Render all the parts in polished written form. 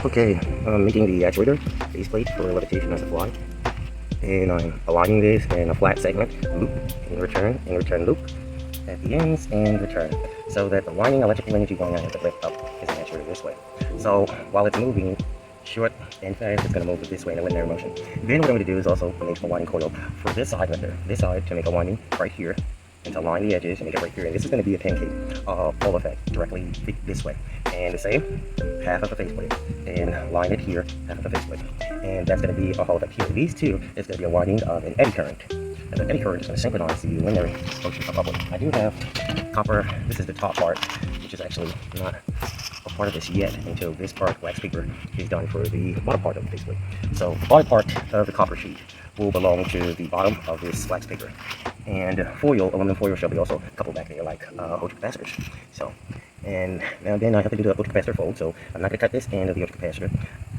Okay, I'm making the actuator faceplate for levitation as a fly, and I'm aligning this in a flat segment loop in return loop at the ends and return, so that the winding electrical energy going out at the lift up is actually this way. So while it's moving short and fast, it's going to move this way in a linear motion. Then what I'm going to do is also make a winding coil for this side right there, this side, to make a winding right here, and to line the edges and make it right here. And this is going to be a pancake pole effect directly this way. And the same, half of the faceplate, and line it here, half of the faceplate. And that's going to be a Hall effect here. These two is going to be a winding of an eddy current. And the eddy current is going to synchronize the linear motion of upward. I do have copper. This is the top part, which is actually not a part of this yet until this part, wax paper, is done for the bottom part of the faceplate. So the bottom part of the copper sheet will belong to the bottom of this wax paper. And foil, aluminum foil, shall be also coupled back there like capacitors. So, and now then I have to do the capacitor fold. So I'm not going to cut this end of the capacitor.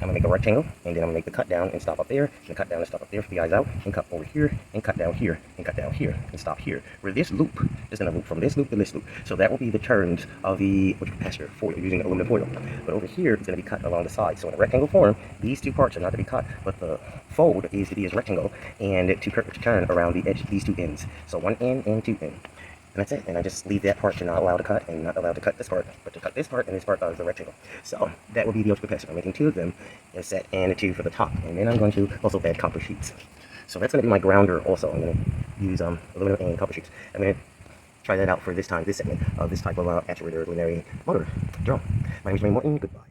I'm going to make a rectangle, and then I'm going to make the cut down and stop up there, and cut down and stop up there for the eyes out, and cut over here, and cut down here, and cut down here, and stop here. Where this loop is going to loop from this loop to this loop. So that will be the turns of the capacitor foil using aluminum foil. But over here, it's going to be cut along the side. So in a rectangle form, these two parts are not to be cut, but the fold is to be as rectangle, and to turn around the edge, these two ends. So one end and two ends. And that's it. And I just leave that part to not allow to cut, and not allow to cut this part, but to cut this part and this part of the rectangle. So that will be the capacitor. I'm making two of them, a set and a two for the top. And then I'm going to also add copper sheets. So that's going to be my grounder also. I'm going to use aluminum and copper sheets. I'm going to try that out for this time, this segment of this type of actuator linear motor drone. My name is Jermaine Morton. Goodbye.